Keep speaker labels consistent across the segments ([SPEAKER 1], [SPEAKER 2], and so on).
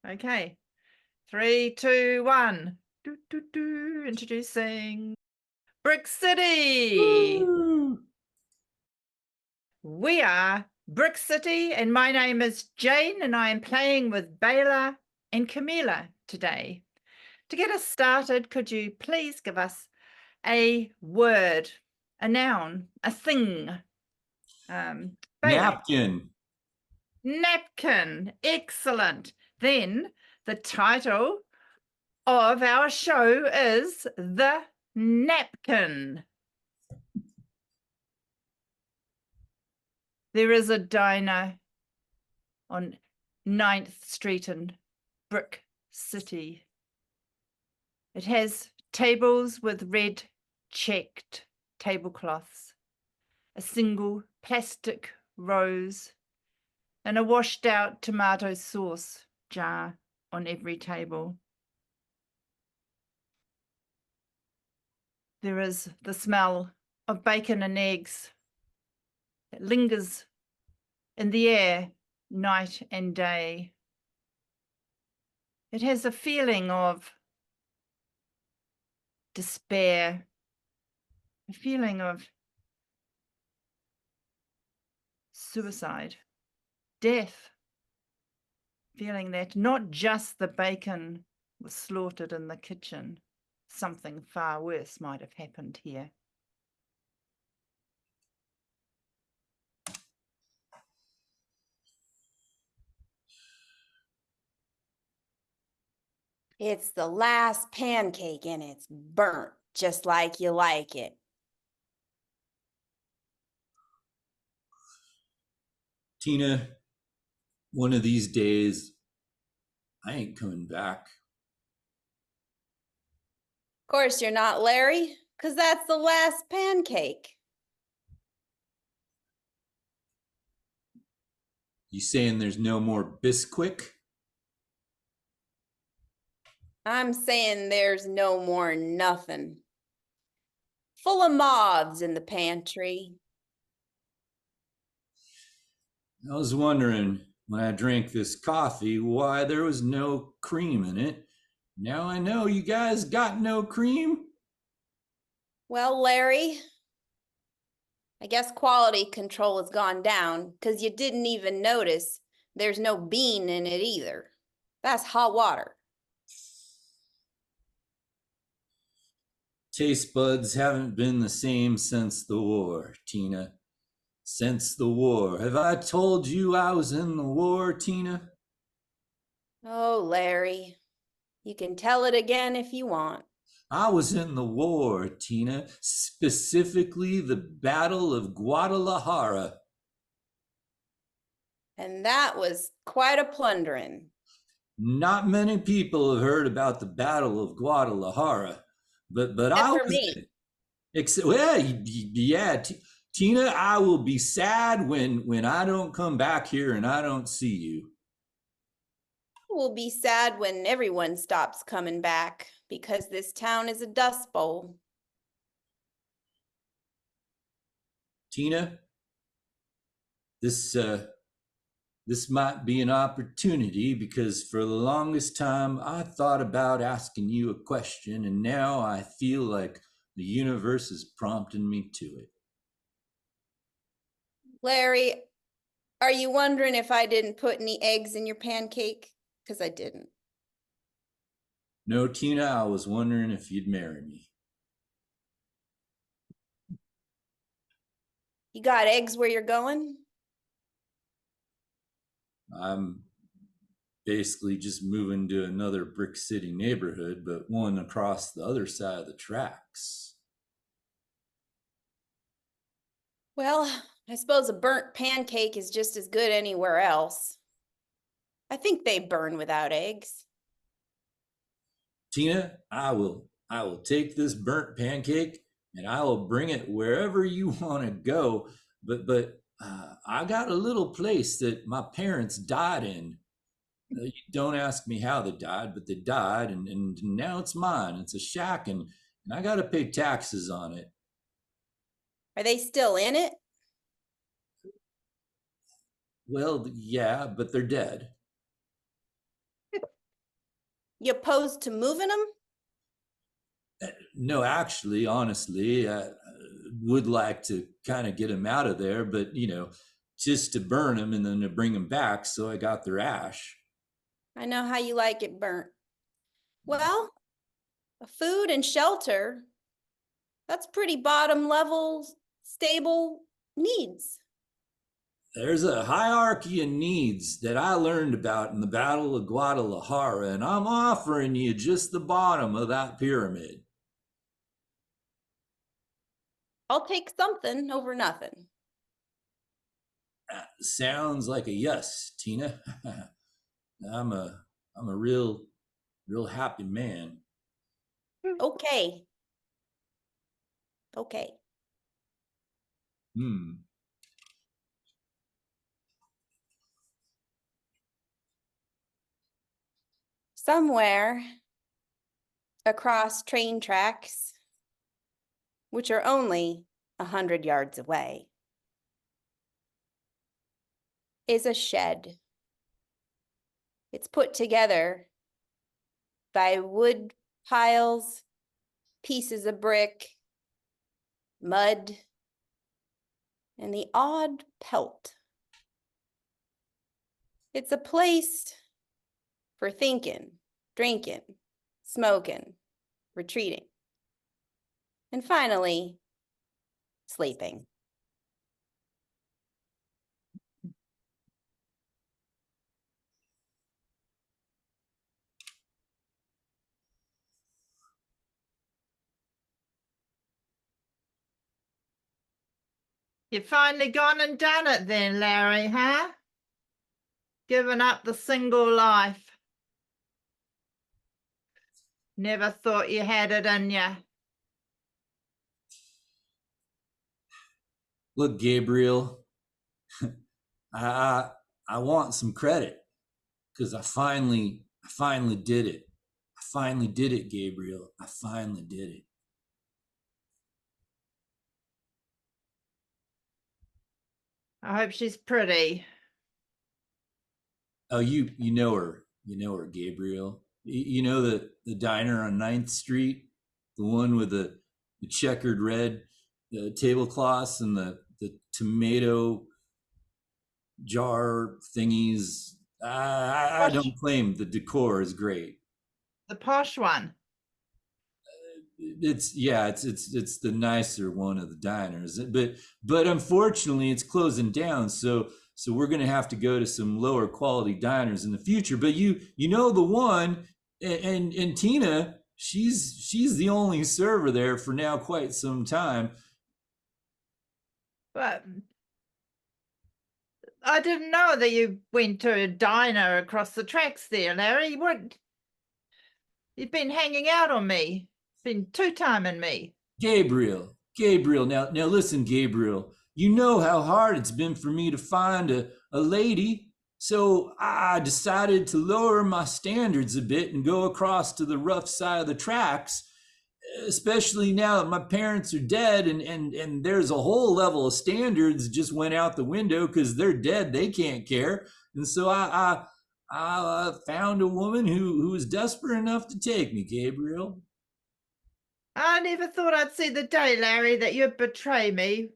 [SPEAKER 1] Okay. 3, 2, 1. Introducing Brick City.
[SPEAKER 2] Woo!
[SPEAKER 1] We are Brick City, and my name is Jane, and I am playing with Bela and Camila today. To get us started, could you please give us a word, a noun, a thing? Bela.
[SPEAKER 2] Napkin.
[SPEAKER 1] Napkin. Excellent. Then the title of our show is The Napkin. There is a diner on 9th Street in Brick City. It has tables with red checked tablecloths, a single plastic rose, and a washed out tomato sauce jar on every table. There is the smell of bacon and eggs that lingers in the air night and day. It has a feeling of despair, a feeling of suicide, death, feeling that not just the bacon was slaughtered in the kitchen, something far worse might have happened here.
[SPEAKER 3] It's the last pancake and it's burnt just like you like it.
[SPEAKER 2] Tina, one of these days, I ain't coming back.
[SPEAKER 3] Of course you're not, Larry, because that's the last pancake.
[SPEAKER 2] You saying there's no more Bisquick?
[SPEAKER 3] I'm saying there's no more nothing. Full of moths in the pantry.
[SPEAKER 2] I was wondering when I drank this coffee why there was no cream in it. Now I know you guys got no cream.
[SPEAKER 3] Well, Larry, I guess quality control has gone down because you didn't even notice there's no bean in it either. That's hot water.
[SPEAKER 2] Taste buds haven't been the same since the war, Tina. Since the war. Have I told you I was in the war, Tina?
[SPEAKER 3] Oh, Larry, you can tell it again if you want.
[SPEAKER 2] I was in the war, Tina, specifically the Battle of Guadalajara.
[SPEAKER 3] And that was quite a plundering.
[SPEAKER 2] Not many people have heard about the Battle of Guadalajara, but
[SPEAKER 3] Except
[SPEAKER 2] I
[SPEAKER 3] for
[SPEAKER 2] was.
[SPEAKER 3] me.
[SPEAKER 2] Well, yeah, Tina, I will be sad when I don't come back here and I don't see you.
[SPEAKER 3] We'll be sad when everyone stops coming back because this town is a dust bowl.
[SPEAKER 2] Tina, this might be an opportunity because for the longest time I thought about asking you a question, and now I feel like the universe is prompting me to it.
[SPEAKER 3] Larry, are you wondering if I didn't put any eggs in your pancake? Because I didn't.
[SPEAKER 2] No, Tina, I was wondering if you'd marry me.
[SPEAKER 3] You got eggs where you're going?
[SPEAKER 2] I'm basically just moving to another Brick City neighborhood, but one across the other side of the tracks.
[SPEAKER 3] Well, I suppose a burnt pancake is just as good anywhere else. I think they burn without eggs.
[SPEAKER 2] Tina, I will take this burnt pancake and I will bring it wherever you want to go. But I got a little place that my parents died in. Don't ask me how they died, but they died, and now it's mine. It's a shack, and I got to pay taxes on it.
[SPEAKER 3] Are they still in it?
[SPEAKER 2] Well, yeah, but they're dead.
[SPEAKER 3] You opposed to moving them?
[SPEAKER 2] No, actually, honestly, I would like to kind of get them out of there, but just to burn them and then to bring them back, so I got their ash.
[SPEAKER 3] I know how you like it burnt. Well, food and shelter, that's pretty bottom level, stable needs.
[SPEAKER 2] There's a hierarchy of needs that I learned about in the Battle of Guadalajara, and I'm offering you just the bottom of that pyramid.
[SPEAKER 3] I'll take something over nothing.
[SPEAKER 2] Sounds like a yes, Tina. I'm a real happy man.
[SPEAKER 3] Okay. Okay. Somewhere across train tracks, which are only 100 yards away, is a shed. It's put together by wood piles, pieces of brick, mud, and the odd pelt. It's a place for thinking, drinking, smoking, retreating, and finally, sleeping.
[SPEAKER 1] You've finally gone and done it then, Larry, huh? Given up the single life. Never thought you had it in you.
[SPEAKER 2] Look, Gabriel, I want some credit because I finally did it. I finally did it, Gabriel. I finally did it.
[SPEAKER 1] I hope she's pretty.
[SPEAKER 2] Oh, you know her. You know her, Gabriel. You know the diner on 9th Street, the one with the checkered red tablecloths and the tomato jar thingies. I don't claim the decor is great.
[SPEAKER 1] The posh one.
[SPEAKER 2] It's the nicer one of the diners, but unfortunately it's closing down. So we're gonna have to go to some lower quality diners in the future. But you know the one, and Tina, she's the only server there for now quite some time.
[SPEAKER 1] But I didn't know that you went to a diner across the tracks there, Larry. You've been hanging out on me. Been two-timing me.
[SPEAKER 2] Gabriel, now listen, Gabriel. You know how hard it's been for me to find a lady. So I decided to lower my standards a bit and go across to the rough side of the tracks, especially now that my parents are dead and there's a whole level of standards just went out the window because they're dead. They can't care. And so I found a woman who was desperate enough to take me, Gabriel.
[SPEAKER 1] I never thought I'd see the day, Larry, that you'd betray me.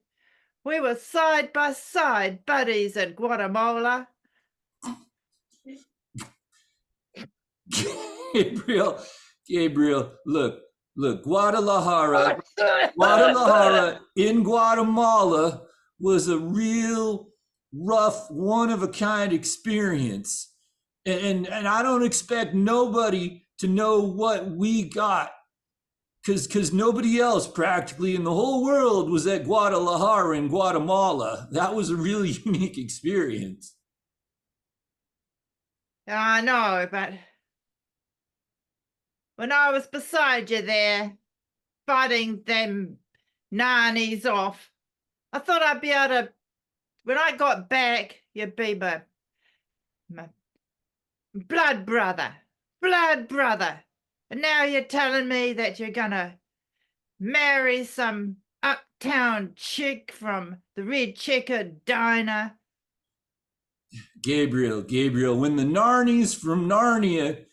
[SPEAKER 1] We were side by side buddies at Guatemala.
[SPEAKER 2] Gabriel, look, Guadalajara in Guatemala was a real rough, one-of-a-kind experience. And I don't expect nobody to know what we got, because nobody else practically in the whole world was at Guadalajara in Guatemala. That was a really unique experience.
[SPEAKER 1] I know, but when I was beside you there, fighting them nannies off, I thought I'd be able to, when I got back, you'd be my blood brother. And now you're telling me that you're gonna marry some uptown chick from the red checkered diner.
[SPEAKER 2] Gabriel, when the Narnies from Narnia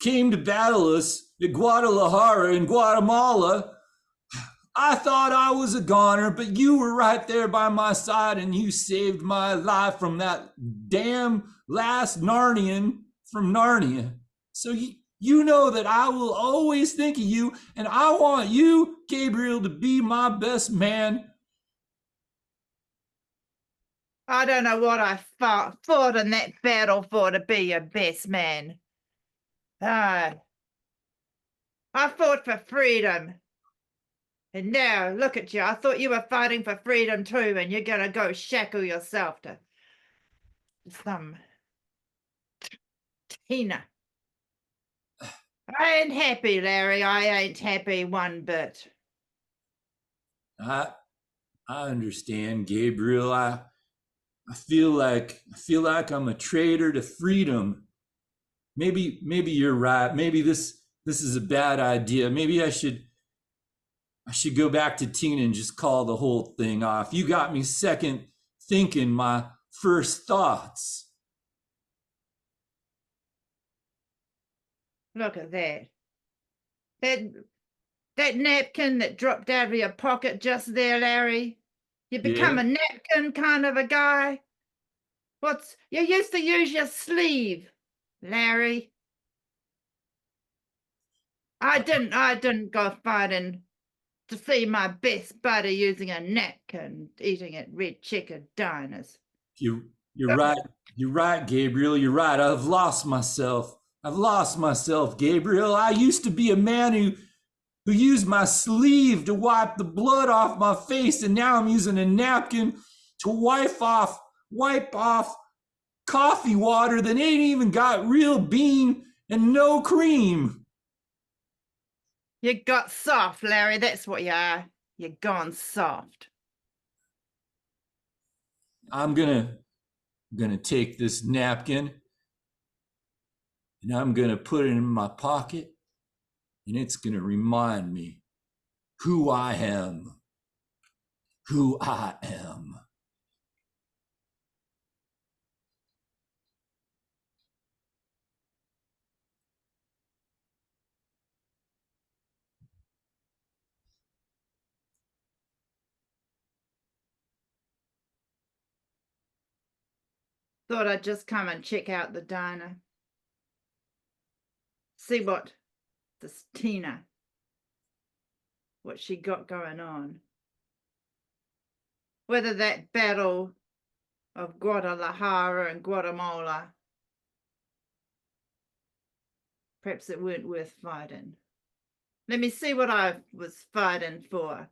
[SPEAKER 2] came to battle us at Guadalajara in Guatemala, I thought I was a goner, but you were right there by my side and you saved my life from that damn last Narnian from Narnia. So you know that I will always think of you, and I want you, Gabriel, to be my best man.
[SPEAKER 1] I don't know what I fought in that battle for to be your best man. I fought for freedom. And now, look at you. I thought you were fighting for freedom too, and you're gonna go shackle yourself to some Tina. I ain't happy, Larry. I ain't happy one bit.
[SPEAKER 2] I understand, Gabriel. I feel like I'm a traitor to freedom. Maybe you're right. Maybe this is a bad idea. Maybe I should go back to Tina and just call the whole thing off. You got me second thinking my first thoughts.
[SPEAKER 1] Look at that. That napkin that dropped out of your pocket just there, Larry. You become a napkin kind of a guy. You used to use your sleeve, Larry. I didn't go fighting to see my best buddy using a napkin eating at red chicken diners.
[SPEAKER 2] You're right. You're right, Gabriel. You're right. I've lost myself, Gabriel. I used to be a man who used my sleeve to wipe the blood off my face, and now I'm using a napkin to wipe off coffee water that ain't even got real bean and no cream.
[SPEAKER 1] You got soft, Larry. That's what you are. You're gone soft.
[SPEAKER 2] I'm gonna take this napkin and I'm gonna put it in my pocket, and it's gonna remind me who I am. Who I am.
[SPEAKER 1] Thought I'd just come and check out the diner. See what this Tina, what she got going on. Whether that battle of Guadalajara and Guatemala, perhaps it weren't worth fighting. Let me see what I was fighting for.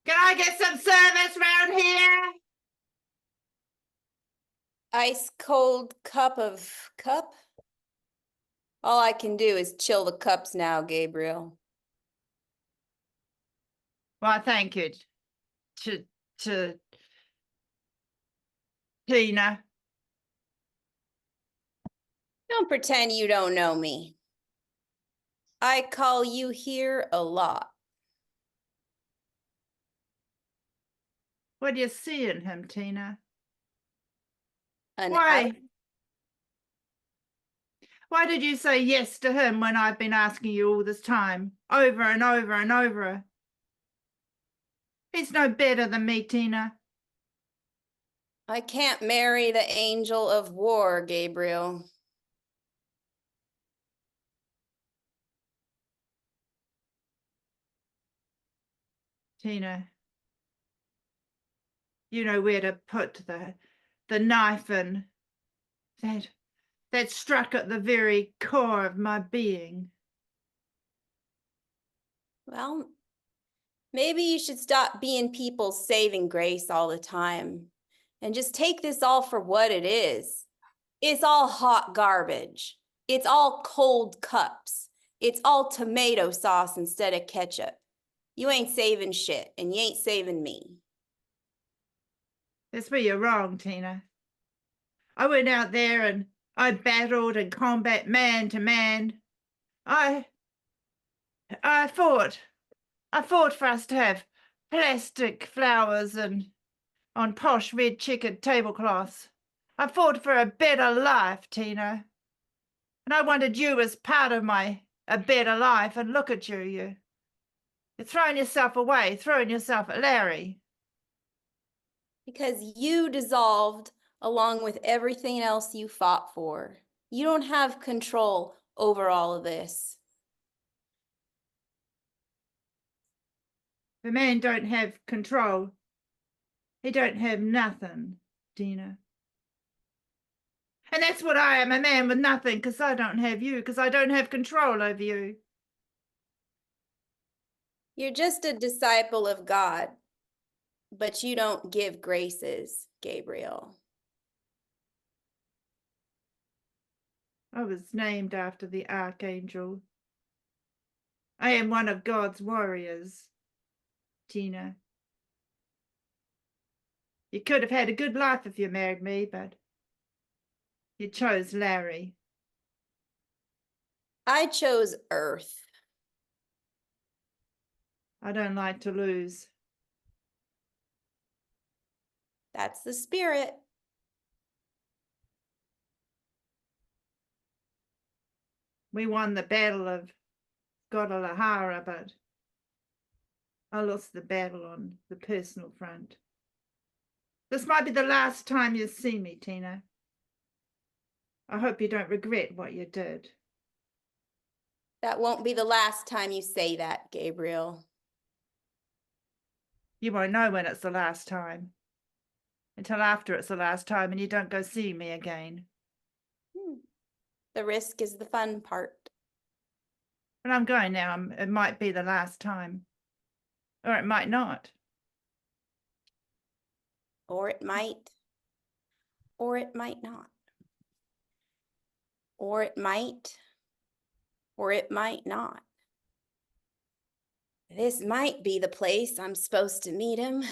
[SPEAKER 1] Can I get some service round here?
[SPEAKER 3] Ice cold cup of cup? All I can do is chill the cups now, Gabriel.
[SPEAKER 1] Well, thank you to Tina.
[SPEAKER 3] Don't pretend you don't know me. I call you here a lot.
[SPEAKER 1] What do you see in him, Tina?
[SPEAKER 3] Why?
[SPEAKER 1] Why did you say yes to him when I've been asking you all this time, over and over and over? He's no better than me, Tina.
[SPEAKER 3] I can't marry the angel of war, Gabriel.
[SPEAKER 1] Tina, you know where to put the knife in. That struck at the very core of my being.
[SPEAKER 3] Well, maybe you should stop being people's saving grace all the time and just take this all for what it is. It's all hot garbage. It's all cold cups. It's all tomato sauce instead of ketchup. You ain't saving shit, and you ain't saving me.
[SPEAKER 1] That's where you're wrong, Tina. I went out there and I battled in combat man to man. I fought for us to have plastic flowers and on posh red checkered tablecloths. I fought for a better life, Tina. And I wanted you as part of a better life. And look at you. You're throwing yourself away, throwing yourself at Larry.
[SPEAKER 3] Because you dissolved along with everything else you fought for. You don't have control over all of this.
[SPEAKER 1] The man don't have control. He don't have nothing, Tina. And that's what I am, a man with nothing, because I don't have you, because I don't have control over you.
[SPEAKER 3] You're just a disciple of God, but you don't give graces, Gabriel.
[SPEAKER 1] I was named after the archangel. I am one of God's warriors, Tina. You could have had a good life if you married me, but you chose Larry.
[SPEAKER 3] I chose Earth.
[SPEAKER 1] I don't like to lose.
[SPEAKER 3] That's the spirit.
[SPEAKER 1] We won the battle of Guadalajara, but I lost the battle on the personal front. This might be the last time you see me, Tina. I hope you don't regret what you did.
[SPEAKER 3] That won't be the last time you say that, Gabriel.
[SPEAKER 1] You won't know when it's the last time. Until after it's the last time and you don't go see me again.
[SPEAKER 3] The risk is the fun part.
[SPEAKER 1] But I'm going now. It might be the last time. Or it might not.
[SPEAKER 3] Or it might. Or it might not. Or it might. Or it might not. This might be the place I'm supposed to meet him.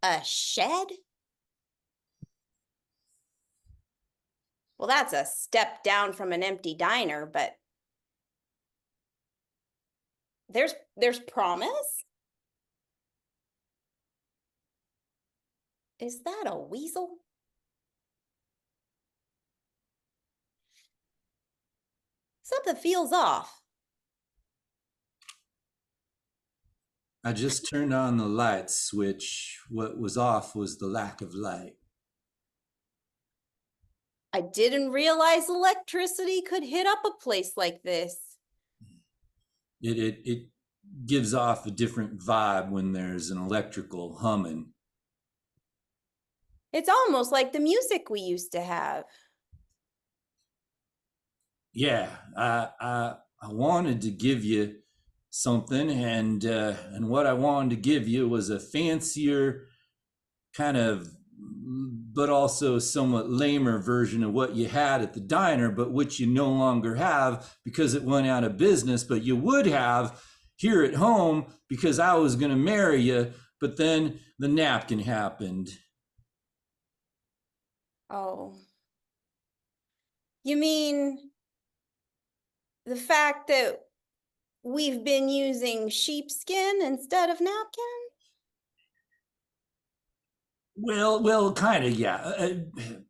[SPEAKER 3] A shed? Well, that's a step down from an empty diner, but there's promise? Is that a weasel? Something feels off.
[SPEAKER 2] I just turned on the light switch. What was off was the lack of light.
[SPEAKER 3] I didn't realize electricity could hit up a place like this.
[SPEAKER 2] It gives off a different vibe when there's an electrical humming.
[SPEAKER 3] It's almost like the music we used to have.
[SPEAKER 2] Yeah, I wanted to give you something, and what I wanted to give you was a fancier kind of, but also somewhat lamer version of what you had at the diner, but which you no longer have because it went out of business, but you would have here at home because I was going to marry you, but then the napkin happened.
[SPEAKER 3] Oh. You mean the fact that we've been using sheepskin instead of napkin?
[SPEAKER 2] Well, kind of, yeah.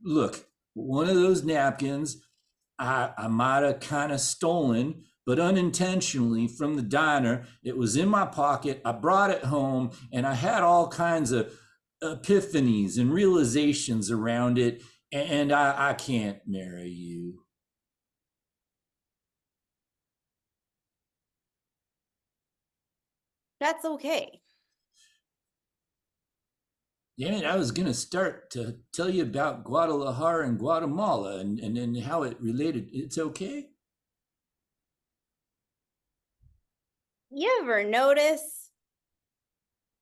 [SPEAKER 2] Look, one of those napkins I might have kind of stolen, but unintentionally from the diner. It was in my pocket. I brought it home, and I had all kinds of epiphanies and realizations around it, and I can't marry you.
[SPEAKER 3] That's okay.
[SPEAKER 2] Damn it, I was going to start to tell you about Guadalajara and Guatemala and how it related. It's okay?
[SPEAKER 3] You ever notice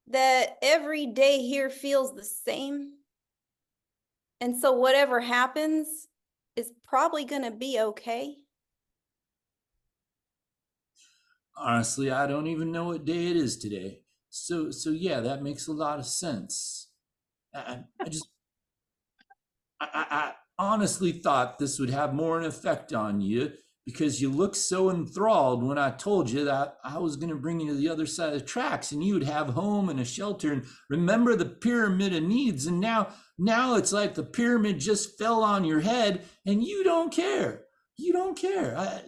[SPEAKER 3] that every day here feels the same? And so whatever happens is probably going to be okay?
[SPEAKER 2] Honestly, I don't even know what day it is today. So yeah, that makes a lot of sense. I honestly thought this would have more an effect on you because you looked so enthralled when I told you that I was going to bring you to the other side of the tracks and you would have home and a shelter and remember the pyramid of needs. And now it's like the pyramid just fell on your head and you don't care. You don't care.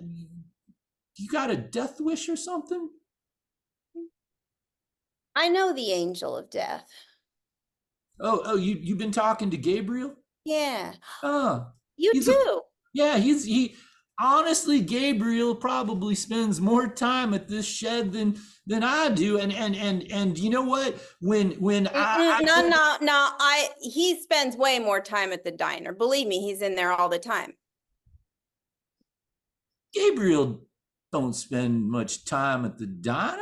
[SPEAKER 2] You got a death wish or something?
[SPEAKER 3] I know the angel of death.
[SPEAKER 2] Oh, you've been talking to Gabriel?
[SPEAKER 3] Yeah.
[SPEAKER 2] Oh,
[SPEAKER 3] You too.
[SPEAKER 2] he honestly, Gabriel probably spends more time at this shed than I do. And you know what? When
[SPEAKER 3] He spends way more time at the diner. Believe me, he's in there all the time.
[SPEAKER 2] Gabriel don't spend much time at the diner.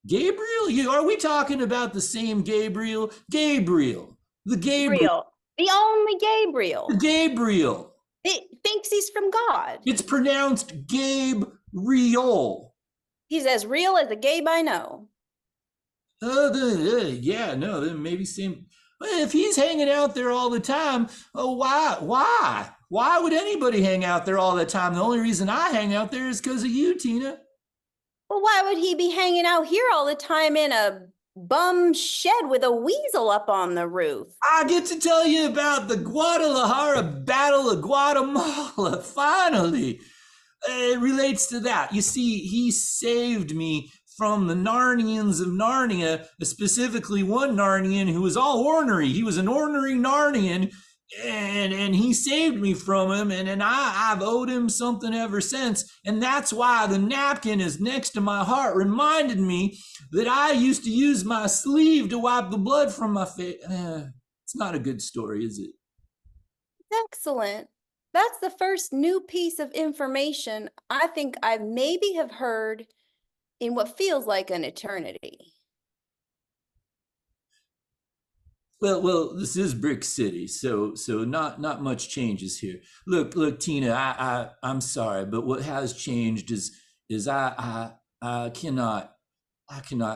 [SPEAKER 2] Gabriel? Are we talking about the same Gabriel? Gabriel. The Gabriel.
[SPEAKER 3] The only Gabriel.
[SPEAKER 2] The Gabriel.
[SPEAKER 3] It thinks he's from God.
[SPEAKER 2] It's pronounced Gabriel.
[SPEAKER 3] He's as real as a Gabe I know.
[SPEAKER 2] Yeah, no, then maybe same. Well, if he's hanging out there all the time, why? Why would anybody hang out there all the time? The only reason I hang out there is because of you, Tina.
[SPEAKER 3] Well, why would he be hanging out here all the time in a bum shed with a weasel up on the roof?
[SPEAKER 2] I get to tell you about the Guadalajara Battle of Guatemala, finally. It relates to that. You see, he saved me from the Narnians of Narnia, specifically one Narnian who was all ornery. He was an ornery Narnian, and he saved me from him, and I've owed him something ever since. And that's why the napkin is next to my heart reminded me that I used to use my sleeve to wipe the blood from my face. It's not a good story, is it?
[SPEAKER 3] Excellent. That's the first new piece of information I think I maybe have heard in what feels like an eternity.
[SPEAKER 2] Well, this is Brick City, so not much changes here. Look, Tina, I'm sorry, but what has changed is I cannot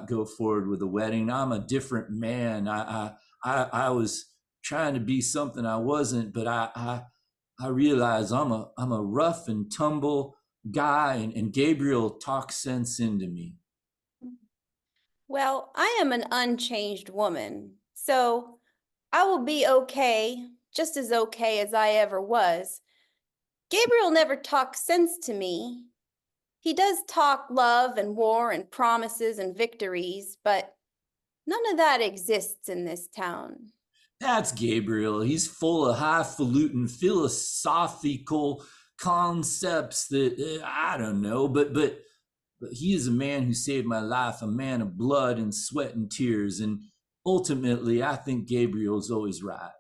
[SPEAKER 2] go forward with a wedding. I'm a different man. I was trying to be something I wasn't, but I realize I'm a rough and tumble guy, and Gabriel talks sense into me.
[SPEAKER 3] Well, I am an unchanged woman, so I will be okay, just as okay as I ever was. Gabriel never talks sense to me. He does talk love and war and promises and victories, but none of that exists in this town.
[SPEAKER 2] That's Gabriel. He's full of highfalutin philosophical concepts that I don't know, but he is a man who saved my life, a man of blood and sweat and tears, and ultimately, I think Gabriel's always right.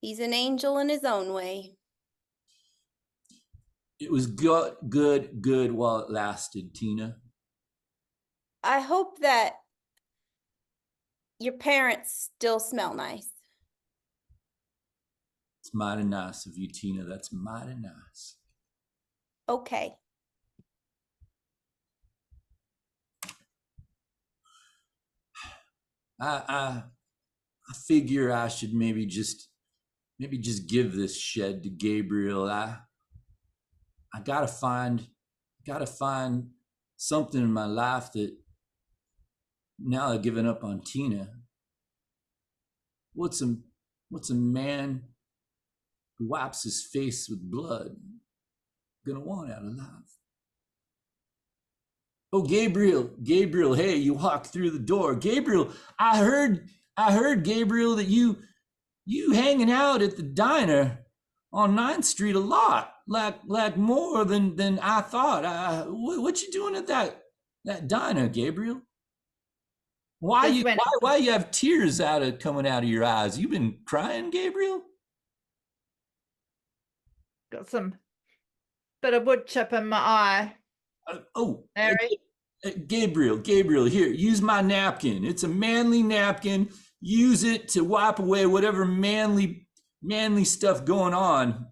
[SPEAKER 3] He's an angel in his own way.
[SPEAKER 2] It was good while it lasted, Tina.
[SPEAKER 3] I hope that your parents still smell nice.
[SPEAKER 2] It's mighty nice of you, Tina. That's mighty nice.
[SPEAKER 3] Okay.
[SPEAKER 2] I figure I should maybe just give this shed to Gabriel. I gotta find something in my life that now I've given up on Tina. What's a man who wipes his face with blood gonna want out of life? Oh, Gabriel, hey, you walked through the door. Gabriel, I heard, Gabriel, that you hanging out at the diner on 9th Street a lot, like more than I thought. What you doing at that diner, Gabriel? Why you have tears coming out of your eyes? You been crying, Gabriel?
[SPEAKER 1] Got some bit of wood chip in my eye.
[SPEAKER 2] Gabriel, here, use my napkin. It's a manly napkin. Use it to wipe away whatever manly stuff going on.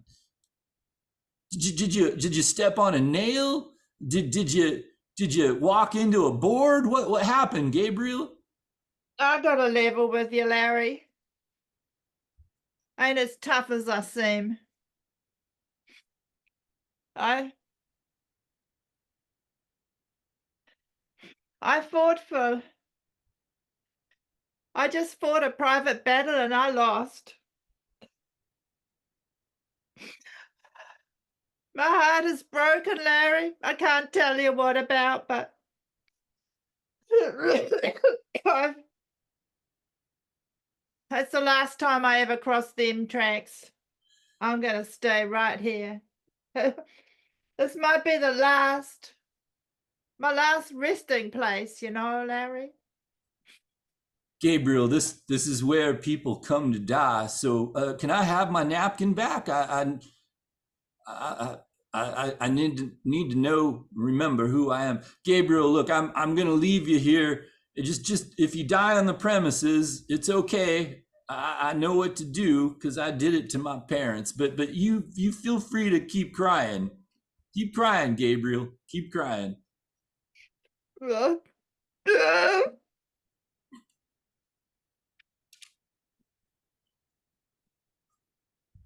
[SPEAKER 2] Did you step on a nail? Did you walk into a board? What happened, Gabriel?
[SPEAKER 1] I got a level with you, Larry. Ain't as tough as I seem. I just fought a private battle and I lost. My heart is broken, Larry. I can't tell you what about, but that's the last time I ever crossed them tracks. I'm gonna stay right here. This might be my last resting place, Larry.
[SPEAKER 2] Gabriel, this is where people come to die. So can I have my napkin back? I need to know, remember who I am. Gabriel, look, I'm gonna leave you here. Just if you die on the premises, it's okay. I know what to do because I did it to my parents. But you feel free to keep crying. Keep crying, Gabriel. Keep crying.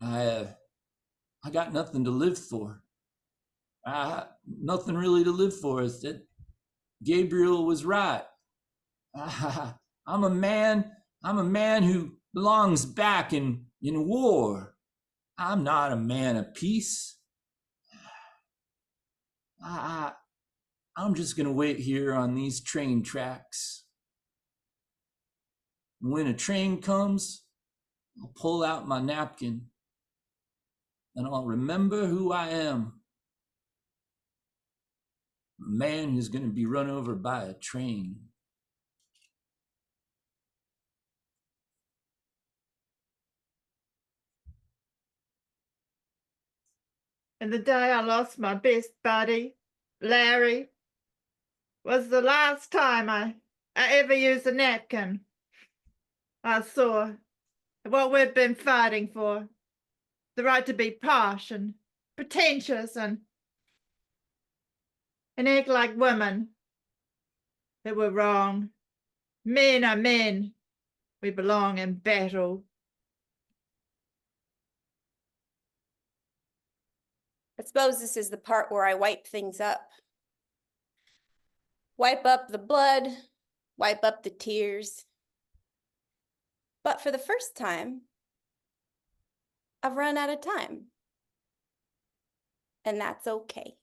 [SPEAKER 2] I got nothing to live for. Nothing really to live for. Is that Gabriel was right. I'm a man who belongs back in war. I'm not a man of peace. I'm just gonna wait here on these train tracks. And when a train comes, I'll pull out my napkin and I'll remember who I am. A man who's gonna be run over by a train.
[SPEAKER 1] And the day I lost my best buddy, Larry, was the last time I ever used a napkin. I saw what we'd been fighting for, the right to be posh and pretentious and act like women. They were wrong. Men are men. We belong in battle.
[SPEAKER 3] I suppose this is the part where I wipe things up. Wipe up the blood, wipe up the tears. But for the first time, I've run out of time. And that's okay.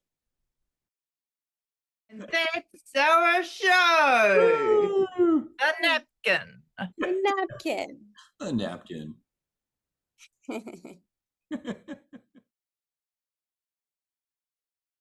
[SPEAKER 1] And that's our show. A napkin.
[SPEAKER 3] A napkin.
[SPEAKER 2] A napkin.